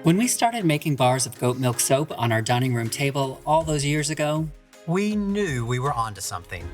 When we started making bars of goat milk soap on our dining room table all those years ago, We knew we were onto something.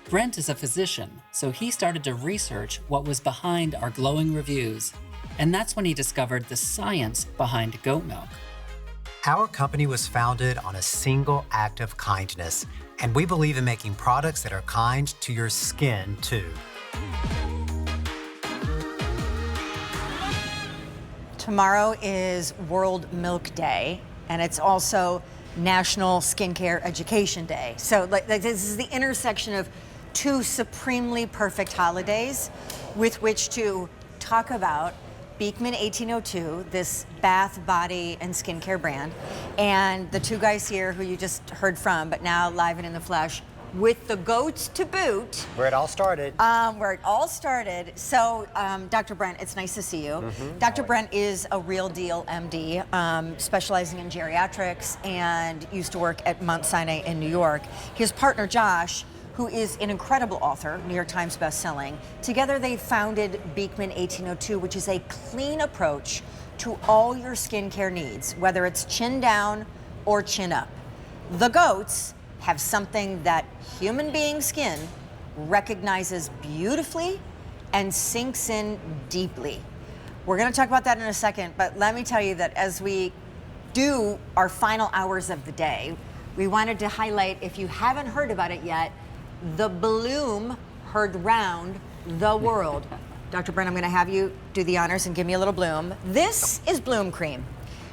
Brent is a physician, so he started to research what was behind our glowing reviews. And that's when he discovered the science behind goat milk. Our company was founded on a single act of kindness, and we believe in making products that are kind to your skin, too. Tomorrow is World Milk Day, and it's also National Skincare Education Day. So this is the intersection of two supremely perfect holidays with which to talk about Beekman 1802, this bath, body, and skincare brand, and the two guys here who you just heard from, but now live and in the flesh, with the goats to boot. Where it all started. So, Dr. Brent, it's nice to see you. Dr. Brent is a real deal MD, specializing in geriatrics, and used to work at Mount Sinai in New York. His partner, Josh, who is an incredible author, New York Times bestselling. Together they founded Beekman 1802, which is a clean approach to all your skincare needs, whether it's chin down or chin up. The goats have something that human being skin recognizes beautifully and sinks in deeply. We're gonna talk about that in a second, but let me tell you that as we do our final hours of the day, we wanted to highlight, if you haven't heard about it yet, the Bloom heard round the world. Dr. Brent, I'm gonna have you do the honors and give me a little Bloom. This is Bloom Cream.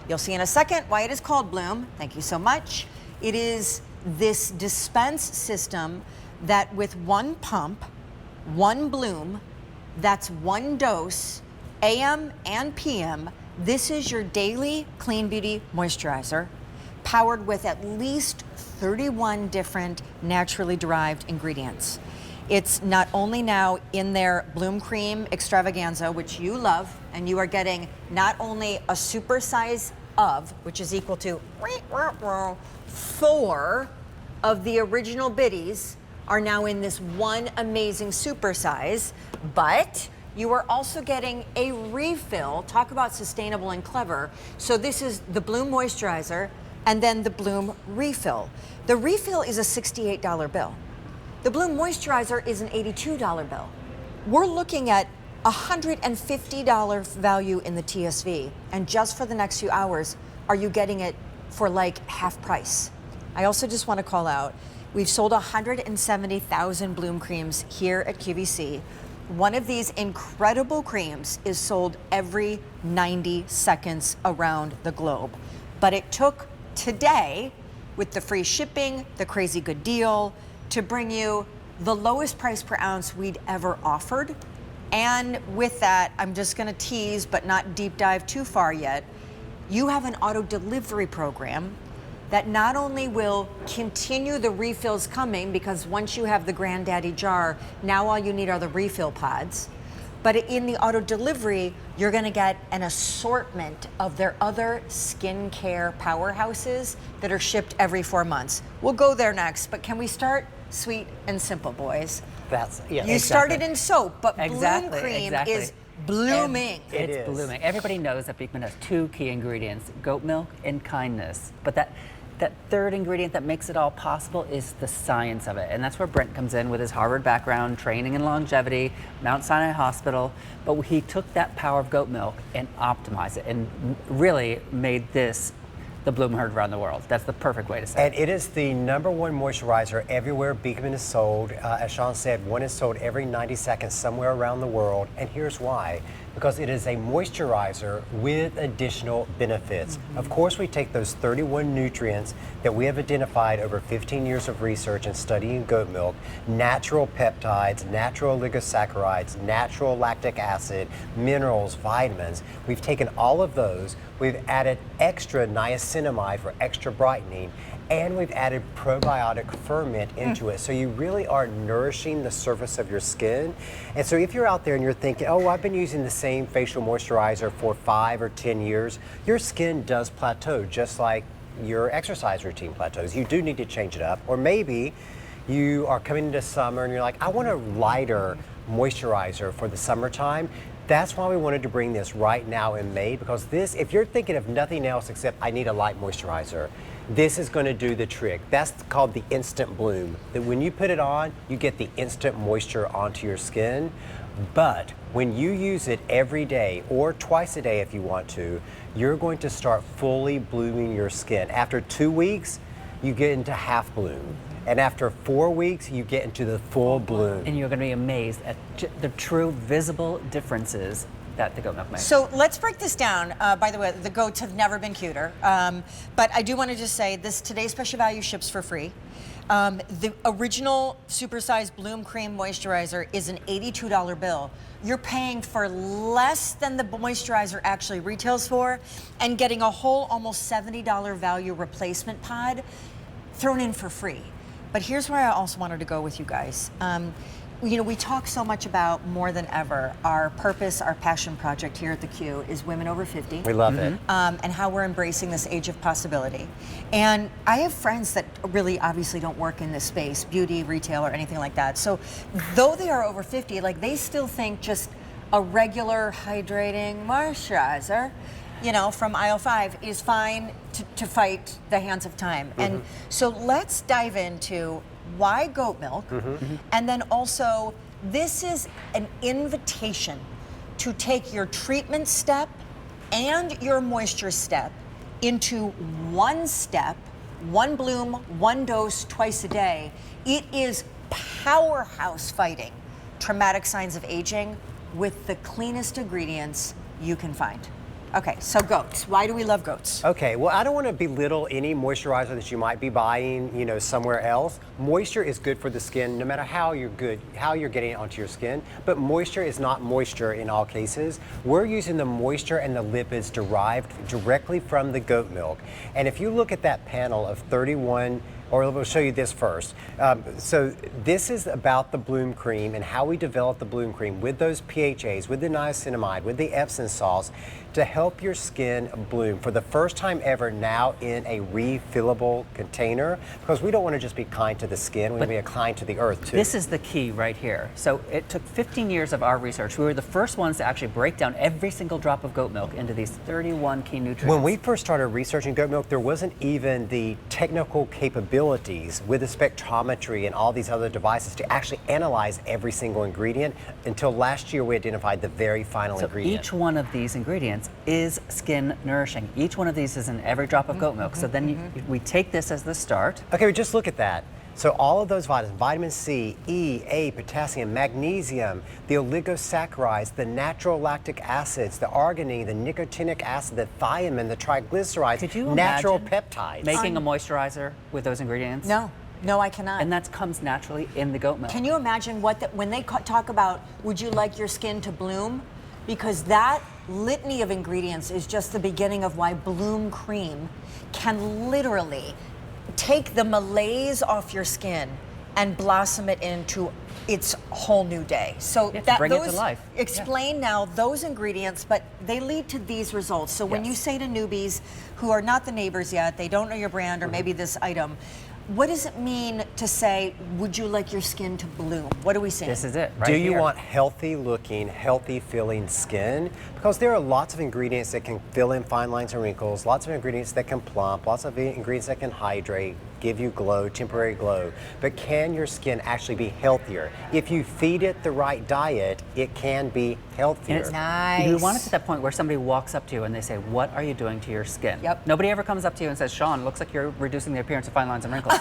You'll see in a second why it is called Bloom. Thank you so much. It is this dispense system that with one pump, one Bloom, that's one dose, AM and PM. This is your daily clean beauty moisturizer, powered with at least 31 different naturally derived ingredients. It's not only now in their Bloom Cream Extravaganza, which you love, and you are getting not only a supersize of, which is equal to 4 of the original biddies are now in this one amazing supersize, but you are also getting a refill. Talk about sustainable and clever. So this is the Bloom Moisturizer and then the Bloom Refill. The refill is a $68 bill. The Bloom Moisturizer is an $82 bill. We're looking at $150 value in the TSV, and just for the next few hours, are you getting it for like half price? I also just want to call out, we've sold 170,000 Bloom creams here at QVC. One of these incredible creams is sold every 90 seconds around the globe. But it took today, with the free shipping, the crazy good deal, to bring you the lowest price per ounce we'd ever offered. And with that, I'm just gonna tease, but not deep dive too far yet. You have an auto delivery program that not only will continue the refills coming, because once you have the granddaddy jar, now all you need are the refill pods. But in the auto delivery, you're gonna get an assortment of their other skincare powerhouses that are shipped every 4 months. We'll go there next, but can we start sweet and simple, boys? You started in soap, but Bloom Cream is blooming. It's blooming. Everybody knows that Beekman has 2 key ingredients, goat milk and kindness. But that third ingredient that makes it all possible is the science of it. And that's where Brent comes in with his Harvard background, training in longevity, Mount Sinai Hospital. But he took that power of goat milk and optimized it and really made this the Bloom heard around the world. That's the perfect way to say it. And it is the #1 moisturizer everywhere Beekman is sold. As Sean said, one is sold every 90 seconds somewhere around the world. And here's why. Because it is a moisturizer with additional benefits. Of course, we take those 31 nutrients that we have identified over 15 years of research and studying goat milk, natural peptides, natural oligosaccharides, natural lactic acid, minerals, vitamins. We've taken all of those, we've added extra niacinamide for extra brightening, and we've added probiotic ferment into it. So you really are nourishing the surface of your skin. And so if you're out there and you're thinking, oh, I've been using the same facial moisturizer for 5 or 10 years, your skin does plateau, just like your exercise routine plateaus. You do need to change it up. Or maybe you are coming into summer and you're like, I want a lighter moisturizer for the summertime. That's why we wanted to bring this right now in May, because this, if you're thinking of nothing else except I need a light moisturizer, this is going to do the trick. That's called the instant bloom. That when you put it on, you get the instant moisture onto your skin. But when you use it every day or twice a day if you want to, you're going to start fully blooming your skin. After 2 weeks, you get into half bloom. And after 4 weeks, you get into the full bloom. And you're going to be amazed at the true visible differences that the goat milk makes. So let's break this down. By the way, the goats have never been cuter. But I do want to just say this today's special value ships for free. The original Supersize Bloom Cream Moisturizer is an $82 bill. You're paying for less than the moisturizer actually retails for, and getting a whole almost $70 value replacement pod thrown in for free. But here's where I also wanted to go with you guys. You know, we talk so much about, more than ever, our purpose, our passion project here at the Q is women over 50. We love it. And how we're embracing this age of possibility. And I have friends that really obviously don't work in this space, beauty, retail, or anything like that. So though they are over 50, like they still think just a regular hydrating moisturizer, you know, from aisle 5 is fine to fight the hands of time. And so let's dive into why goat milk, and then also this is an invitation to take your treatment step and your moisture step into one step, one bloom, one dose, twice a day. It is powerhouse fighting traumatic signs of aging with the cleanest ingredients you can find. Okay, so goats. Why do we love goats? Okay, well, I don't want to belittle any moisturizer that you might be buying, you know, somewhere else. Moisture is good for the skin, no matter how you're getting it onto your skin. But moisture is not moisture in all cases. We're using the moisture and the lipids derived directly from the goat milk. And if you look at that panel of 31, or we'll show you this first. So this is about the Bloom Cream and how we develop the Bloom Cream with those PHAs, with the niacinamide, with the Epsom salts to help your skin bloom for the first time ever now in a refillable container, because we don't want to just be kind to the skin, we want to be kind to the earth too. This is the key right here. So it took 15 years of our research. We were the first ones to actually break down every single drop of goat milk into these 31 key nutrients. When we first started researching goat milk, there wasn't even the technical capabilities with the spectrometry and all these other devices to actually analyze every single ingredient until last year we identified the very final ingredient. Each one of these ingredients is skin nourishing. Each one of these is in every drop of goat milk. So then we take this as the start. Okay, well, just look at that. So all of those vitamins, vitamin C, E, A, potassium, magnesium, the oligosaccharides, the natural lactic acids, the arginine, the nicotinic acid, the thiamine, the triglycerides, Could you natural imagine peptides. making a moisturizer with those ingredients? No, I cannot. And that comes naturally in the goat milk. Can you imagine when they talk about, would you like your skin to bloom? Because that litany of ingredients is just the beginning of why Bloom Cream can literally take the malaise off your skin and blossom it into its whole new day. So bring it to life. Explain now those ingredients, but they lead to these results. So when you say to newbies who are not the neighbors yet, they don't know your brand or maybe this item, what does it mean to say, would you like your skin to bloom? What are we saying? This is it, right Do you here. want healthy looking, healthy feeling skin? Because there are lots of ingredients that can fill in fine lines and wrinkles, lots of ingredients that can plump, lots of ingredients that can hydrate, give you glow, temporary glow. But can your skin actually be healthier? If you feed it the right diet, it can be healthier. Nice. You want it to that point where somebody walks up to you and they say, what are you doing to your skin? Yep. Nobody ever comes up to you and says, Sean, looks like you're reducing the appearance of fine lines and wrinkles.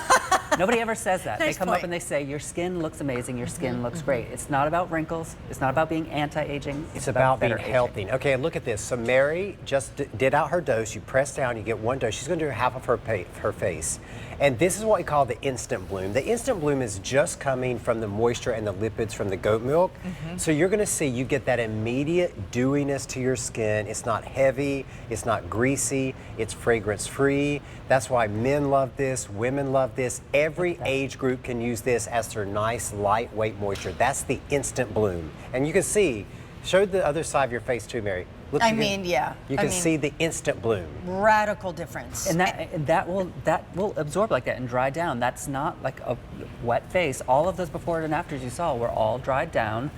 Nobody ever says that. Nice They come point. up and they say, your skin looks amazing, your skin looks great. It's not about wrinkles. It's not about being anti-aging. It's about being better aging. healthy. Okay, look at this. So Mary just did out her dose. You press down, you get one dose. She's going to do half of her face. And this is what we call the instant bloom. The instant bloom is just coming from the moisture and the lipids from the goat milk. So you're going to see you get that immediate dewiness to your skin. It's not heavy, it's not greasy, it's fragrance free. That's why men love this, women love this. Every age group can use this as their nice lightweight moisture. That's the instant bloom. And you can see, show the other side of your face too, Mary. Look, I you can- mean, yeah. You I can mean- see the instant bloom. Radical difference. And that will absorb like that and dry down. That's not like a wet face. All of those before and afters you saw were all dried down.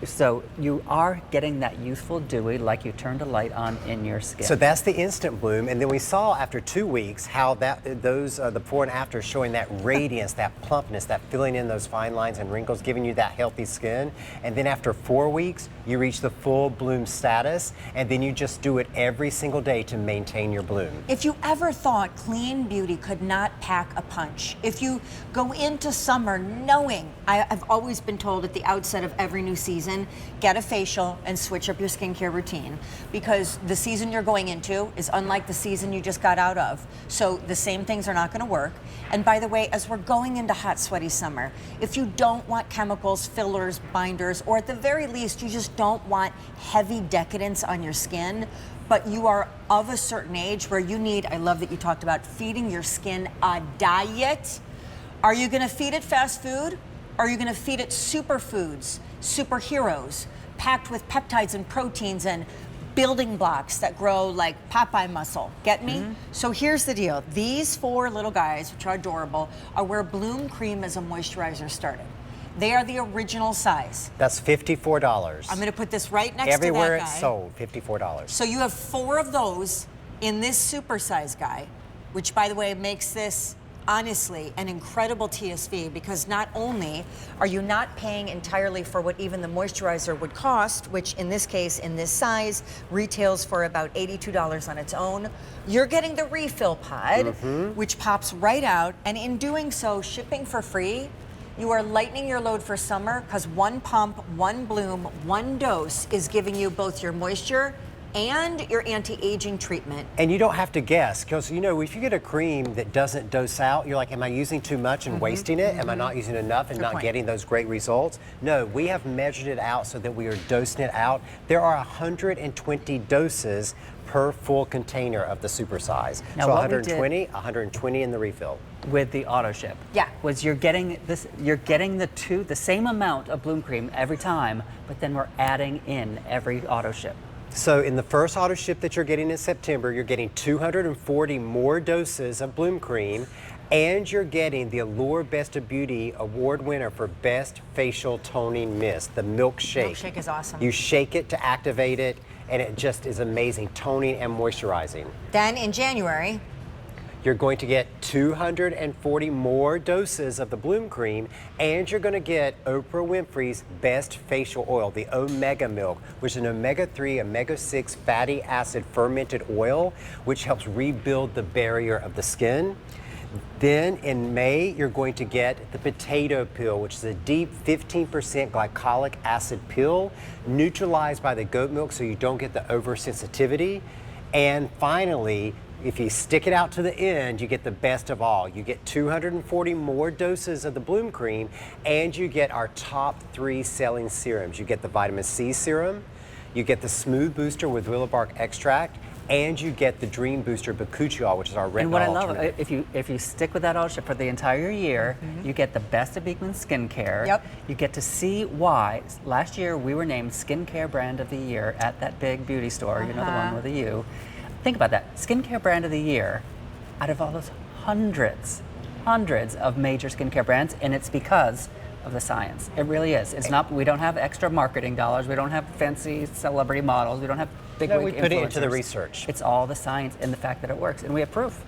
So you are getting that youthful dewy, like you turned a light on in your skin. So that's the instant bloom, and then we saw after 2 weeks how those the before and after showing that radiance, that plumpness, that filling in those fine lines and wrinkles, giving you that healthy skin. And then after 4 weeks, you reach the full bloom status, and then you just do it every single day to maintain your bloom. If you ever thought clean beauty could not pack a punch, if you go into summer knowing, I've always been told at the outset of every new season, get a facial and switch up your skincare routine, because the season you're going into is unlike the season you just got out of. So the same things are not going to work. And by the way, as we're going into hot, sweaty summer, if you don't want chemicals, fillers, binders, or at the very least, you just don't want heavy decadence on your skin, but you are of a certain age where you need, I love that you talked about feeding your skin a diet. Are you going to feed it fast food? Are you going to feed it superfoods, superheroes, packed with peptides and proteins and building blocks that grow like Popeye muscle? Get me? So here's the deal. These 4 little guys, which are adorable, are where Bloom Cream as a moisturizer started. They are the original size. That's $54. I'm going to put this right next Everywhere to that guy. it's sold, $54. So you have 4 of those in this supersize guy, which by the way makes this honestly an incredible TSV, because not only are you not paying entirely for what even the moisturizer would cost, which in this case, in this size, retails for about $82 on its own, you're getting the refill pod, which pops right out, and in doing so, shipping for free. You are lightening your load for summer, because 1 pump, 1 bloom, 1 dose is giving you both your moisture and your anti-aging treatment. And you don't have to guess, because you know, if you get a cream that doesn't dose out, you're like, am I using too much and wasting it? Am I not using enough and Good not point. getting those great results? No, we have measured it out so that we are dosing it out. There are 120 doses per full container of the supersize. Now, So what we 120 in the refill. with the auto ship, Yeah. was you're getting the same amount of Bloom Cream every time, but then we're adding in every auto ship. So in the first auto ship that you're getting in September, you're getting 240 more doses of Bloom Cream, and you're getting the Allure Best of Beauty Award winner for Best Facial Toning Mist, the Milkshake. Milkshake is awesome. You shake it to activate it, and it just is amazing, toning and moisturizing. Then in January, You're going to get 240 more doses of the Bloom Cream, and you're going to get Oprah Winfrey's Best Facial Oil, the Omega Milk, which is an omega-3, omega-6 fatty acid fermented oil, which helps rebuild the barrier of the skin. Then in May, you're going to get the Potato Pill, which is a deep 15% glycolic acid pill, neutralized by the goat milk so you don't get the oversensitivity. And finally, if you stick it out to the end, you get the best of all. You get 240 more doses of the Bloom Cream, and you get our top 3 selling serums. You get the vitamin C serum, you get the Smooth Booster with willow bark extract, and you get the Dream Booster Bakuchiol, which is our retinol And what I love, alternative. if you stick with that auto ship for the entire year, you get the best of Beekman skincare. Yep. You get to see why. Last year we were named Skincare Brand of the Year at that big beauty store, you know, the one with a U. Think about that, Skincare Brand of the Year, out of all those hundreds of major skincare brands, and it's because of the science. It really is. It's not, we don't have extra marketing dollars, we don't have fancy celebrity models, we don't have big No, wig we put it into the influencers. research. It's all the science and the fact that it works, and we have proof.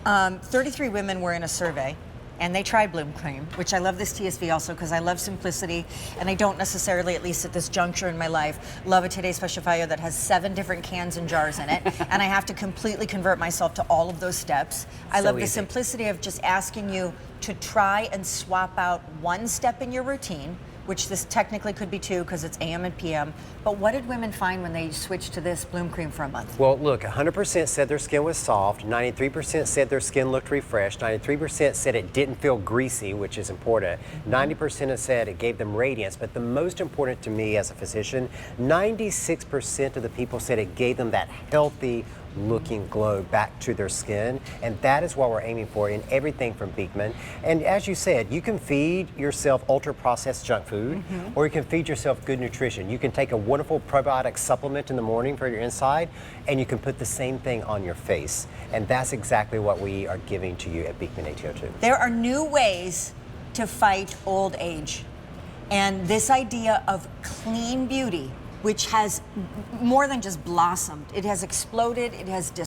33 women were in a survey, and they tried Bloom Cream, which I love this TSV also because I love simplicity, and I don't necessarily, at least at this juncture in my life, love a Today Special Fire that has 7 different cans and jars in it, and I have to completely convert myself to all of those steps. I So love the easy. simplicity of just asking you to try and swap out 1 step in your routine, which this technically could be 2 because it's AM and PM. But what did women find when they switched to this Bloom Cream for a month? Well, look, 100% said their skin was soft, 93% said their skin looked refreshed, 93% said it didn't feel greasy, which is important, 90% have said it gave them radiance, but the most important to me as a physician, 96% of the people said it gave them that healthy looking glow back to their skin, and that is what we're aiming for in everything from Beekman. And as you said, you can feed yourself ultra-processed junk food, or you can feed yourself good nutrition. You can take a wonderful probiotic supplement in the morning for your inside, and you can put the same thing on your face. And that's exactly what we are giving to you at Beekman ATO2. There are new ways to fight old age. And this idea of clean beauty, which has more than just blossomed, it has exploded, it has